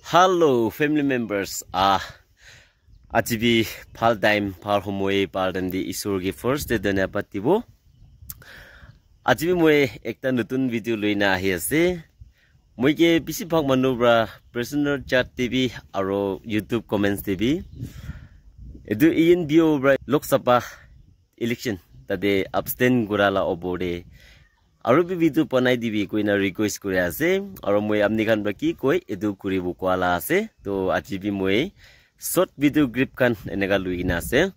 Hello, family members. Ajibi phal time phal homoe pardon di isurgi first de dana patibo. Ajibi moe ekta nutun video loina ahi ase. Moi ke bisi bhag manubra personal chat TV aro YouTube comments TV. Edu in bio bra Lok Sabha election tade abstain gurala obode. Aro bi video panai dibi koina request kore ase aro moi amni khan ba ki koi edu kuribu kwala ase to ajibi moi short video grip kan enega luina ase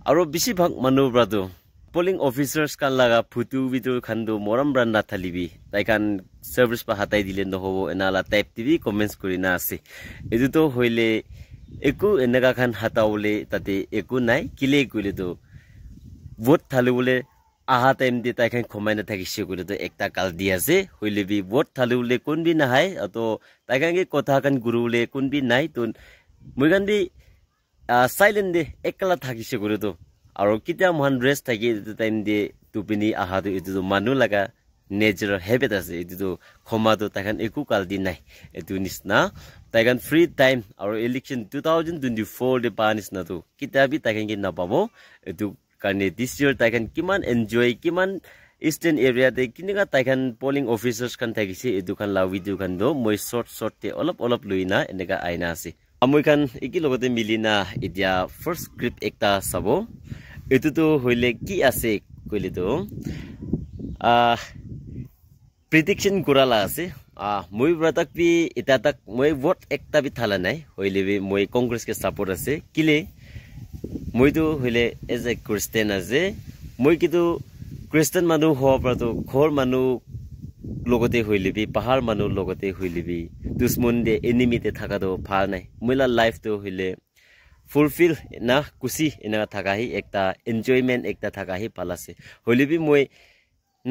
aro bisi bhag manu brado polling officers kan laga photo video khan do moram branda thalibi tai kan service pa hatai dile no hobo enala type tv comments kurina ase edu to hoile eku enega khan hataule tate eku nai kile kule do vote thalule aha time de tai khan khomai na thakise kule to ekta kal dia ase hoile bi vote thalule kun bi na hai to tai khan ge kotha kan gurule kun bi nai to muigan bi silent de ekala thakise kule to aro kitia man rest thaki time de tupini aha to etu manu laga nature habit ase etu khoma to tai khan eku kal di nai etu nisna tai khan free time aro election 2024 de panis na to kitia bi tai khan ge na pabo etu karne this year tai khan kiman enjoy kiman eastern area de kiniga tai khan polling officers kan thakise etu kan la video kan do moi short te olop luina enega aina ase amoi kan eki logote milina idia first grip ekta sabo etu to hoile ki ase koile to prediction kurala ase moi bratak bi eta tak moi vote ekta bi thala nai hoile bi moi congress ke support ase kile moi to hoile as a Christian ase moi kitu Christian manu ho prato khor manu logote hoile bi pahar manu logote hoile bi dushmon de enemy te thaka do phal nai moila life to hoile fulfill na kusi ena thaka hi ekta enjoyment ekta thaka hi palase hoile bi moi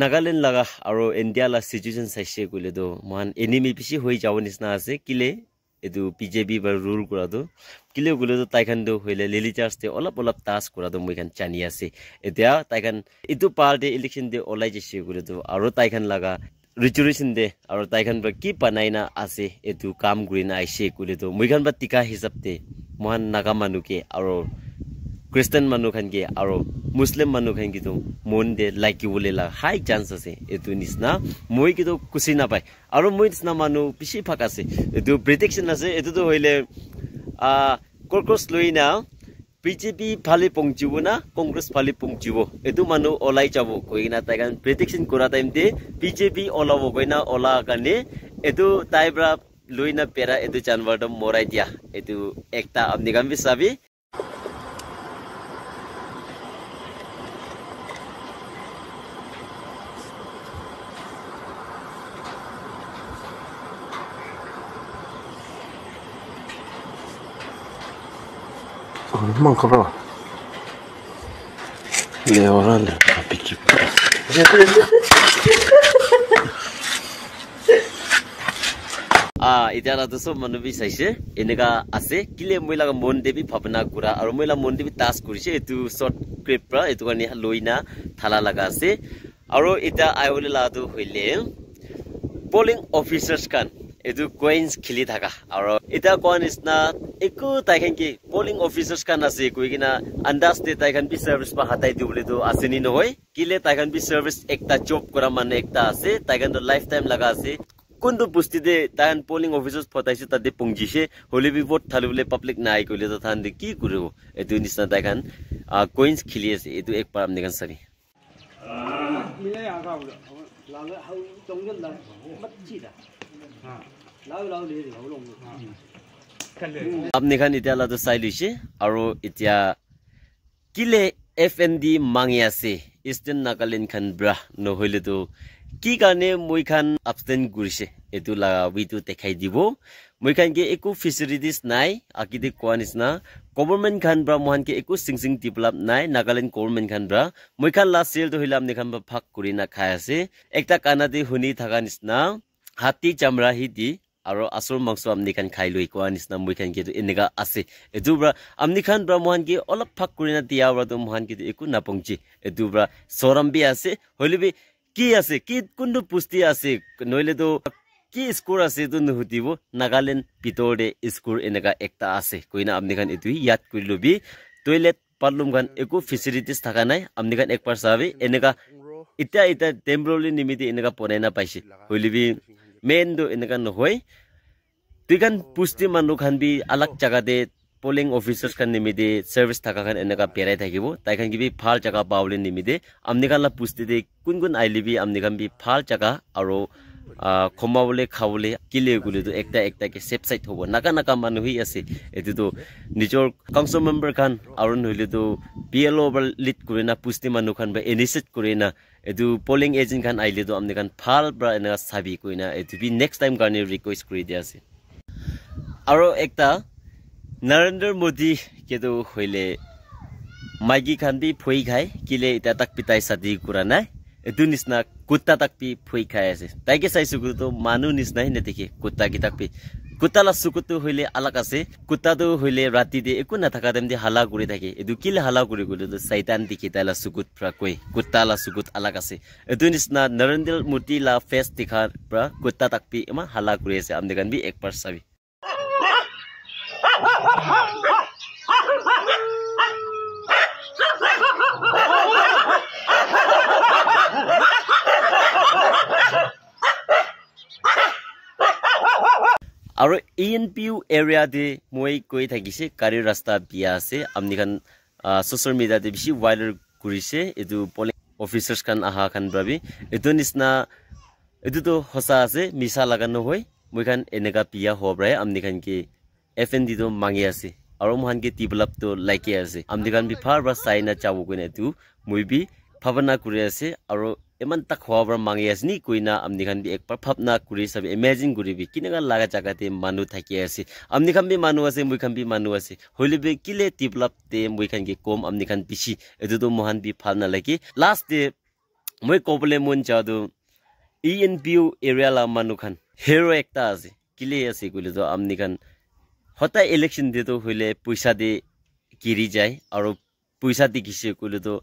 Nagaland laga aro India la situation saise kule do man enemy bisi hoi jawnis na ase kile edu PJB ba rule kura do kile gule do taikhan do hoile lily charge te olap task kura do moi kan chani ase etia taikhan etu party election de olai jese gule do aro taikhan laga resolution de aro taikhan ba ki panaina ase etu kam green aise kule do moi kan ba tika hisab te mohan naga manu ke aro Christian manu khan ge aro Muslim manu khan gi to mon de like bole la high chance ase etu nisna moi ki to kusi na pai aro moi nisna manu bisi phak ase etu prediction ase etu to hoile korkos loina BJP phale pongjibo na Congress phale pongjibo etu manu olai jabo koina tai kan prediction kora time de BJP olabo koina ola kane etu taibra loina pera etu janwar dom morai dia etu ekta apni kan bi sabi Mang kau le orang le tapi cepat. Itala to so manu bi saise enega ase kile moila ga mon debi phapna kura aro moila mon debi task kurise etu short clip pra etu kani loina thala laga ase aro ita aiole la tu hoile polling officers kan edu coins khili thaka aro ita kon isna eku taikhan ki polling officers kan ase koigina andas te taikhan bi service pa hatai dibule do aseni no hoy kile taikhan bi service ekta job kora man ekta ase taikhan do lifetime laga ase kundu pusti de taikhan polling officers photaise ta de pungjise hole bi vote thalule public nai koile to than de ki kurebo edu nisna taikhan coins khili ase edu ek par amne kan sari ile aga la la hau tong gen la mat chi da lau le de hau long apne khan itia la to sai luise aro itia kile FND mangi ase Eastern Nagaland khan bra no hoile to ki karne moi khan abstain gurise etu la video dekhai dibo moi khan ke eku facilities nai akide kwanis na government khan bra mohan ke eku sing develop nai Nagaland government khan bra moi khan last year to hilam ne khan ba phak kurina khai ase ekta kanade huni thaga nisna hati chamra hi di aro asur mangso amni kan khai loi kwanis na moi khan ke to enega ase etu bra amni khan bra mohan ke olap phak kurina dia bra to mohan ke eku napongchi etu bra soram bi ase hoile bi ki ase ki kundu pusti ase noile to কি score আছে তো নুহুতিব নাগালেণ্ড ভিতৰতে score এনেকা একটা আছে কইনা আপনি খান এটুই ইয়াদ কৰি লবি টয়লেট বাথৰুম খান একো ফেসিলিটিস থাকা নাই আপনি খান একবাৰ চাবি এনেকা ইটা টেম্পোরারি নিমিতে এনেকা পনাই না পাইছে হইলিবি মেন দো এনেকা নহয় তুই খান পুষ্টি মানুহ খান বি আলাগ জাগাতে পোলিং অফিসার্স খান নিমিতে সার্ভিস থাকা খান এনেকা পেরাই থাকিব তাই খান কিবি ভাল জাগা পাওলে নিমিতে আপনি খান লা পুষ্টি দে কোন আইলিবি আপনি খান বি ভাল জাগা আৰু খমাবলে খাবলে কিলে গুলি তো একটা কে সেফ সাইড হবো নাকা মানুহ হি আছে এটো তো নিজৰ কাউন্সিল মেম্বাৰ খান আৰু নহিলে তো পিএলও ওভার লিড করে না পুষ্টি মানুহ খান বা ইনিশিয়েট করে না এটো পোলিং এজেন্ট খান আইলে তো আপনি খান ভাল ব্রা এনা সাবি কইনা এটো বি নেক্সট টাইম গানে রিকোয়েস্ট কৰি দিয়া আছে আৰু একটা নরেন্দ্র মোদী কেতো হইলে মাইকি খান বি ফই খায় কিলে এটা তাক পিতাই সাদি কৰা নাই এটো নিসনা কুত্তা তাক পি ফই খাই আছে তাইকে চাইছো তো মানুহ নিসনা হে নেদেখে কুত্তা কি তাক পি কুত্তা লা সুকুতো হইলে আলাক আছে কুত্তা তো হইলে রাতি দে একো না থাকা দেম দি হালা কৰি থাকে এটো কিলে হালা কৰি গলে তো শয়তান দেখি তাইলা সুকুত প্রা কই কুত্তা লা সুকুত আলাক আছে এটো নিসনা নরেন্দ্র মোদী লা ফেস দেখার প্রা কুত্তা তাক পি এমা হালা কৰি আছে আমদে গান বি একবাৰ চাবি আৰু ENPU এৰিয়া দে মই কই থাকিছে কাৰি ৰাস্তা বিয়া আছে আমনি খান সোশ্যাল মিডিয়া দে বেশি ভাইৰাল কৰিছে এটো পোলিং অফিসার্স খান আহা খান ভাবি এটো নিসনা এটো তো হসা আছে মিছা লাগানো হয় মই খান এনেকা বিয়া হবরাই আমনি খান কি FND তো মাঙ্গি আছে আৰু মহান কি টিবলাপ তো লাইকে আছে আমনি খান বি ফাৰ বা সাইনা চাবো কইনা এটো মই বি ভাবনা কৰি আছে আৰু এমান তাক হওয়াৰ মাঙ্গি আছে নি কইনা আমনি খান বি একবাৰ ভাবনা কৰি সব ইমাজিন কৰিবি কিনেগা লাগা জাগাতে মানুহ থাকি আছে আমনি খান বি মানুহ আছে মই খান বি মানুহ আছে হইলেবে কিলে টিবলাপ তে মই খান কি কম আমনি খান পিছি এটো তো মহান বি ভাল না লাগি লাস্ট ডে মই কবলে মন যাদু ENPU এরিয়া লা মানুহ খান হিরো একটা আছে কিলে আছে কইলে তো আমনি খান হতা ইলেকশন দে তো হইলে পয়সা দে কিরি যায় আৰু পয়সা দি কিছে কইলে তো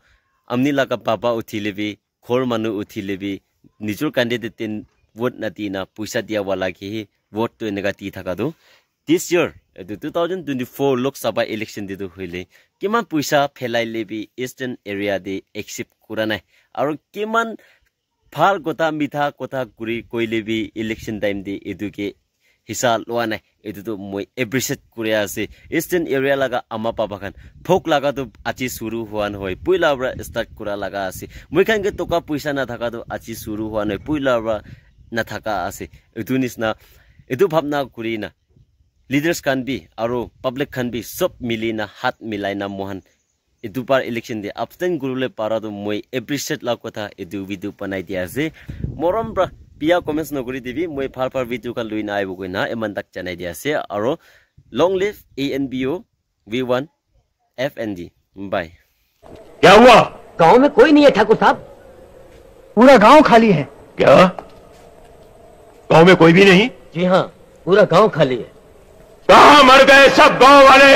আমনি লাগা বাবা উঠিলেবি ঘৰ মানুহ উঠিলেবি নিজৰ ক্যান্ডিডেট ভোট নাতি না পয়সা দিয়া वाला কি ভোট তো এনেকা দি থাকা দো দিস ইয়ার 2024 লোকসভা ইলেকশন দিতো হইলে কিমান পয়সা ফেলাই লেবি ইস্টার্ন এরিয়া দে একসেপ্ট কৰা নাই আৰু কিমান ভাল কথা মিঠা কথা কৰি কইলেবি ইলেকশন টাইম দি এদুকে হিসাব লোৱা নাই এটো তো মই এপ্ৰিশিয়েট কৰি আছে ইস্টার্ন এরিয়া লাগা আমা পাবা খান ফোক লাগা তো আজি শুরু হওয়া নহয় পইলাবরা স্টার্ট করা লাগা আছে মই খান কে টকা পয়সা না থাকা তো আজি শুরু হওয়া নহয় পইলাবরা না থাকা আছে এটো নিসনা এটো ভাবনা করি না লিডার্স খান বি আৰু পাবলিক খান বি সব মিলি না হাত মিলাই না মোহন এটো পার ইলেকশন দে abstain করলে পারা তো মই এপ্রিশিয়েট লাগ কথা এটো ভিডিও বানাই দিয়া আছে মরম ব্রা পিয়া কমেন্টস নকৰি দিবি মই ফাৰ ভিডিও কাল লৈ না আইব কই না এমান তাক জানাই দিয়া আছে আৰু long live ENPU V1 FND बाय क्या हुआ गांव में कोई नहीं है ठाकुर साहब पूरा गांव खाली है क्या गांव में कोई भी नहीं जी हाँ पूरा गांव खाली है कहाँ मर गए सब गांव वाले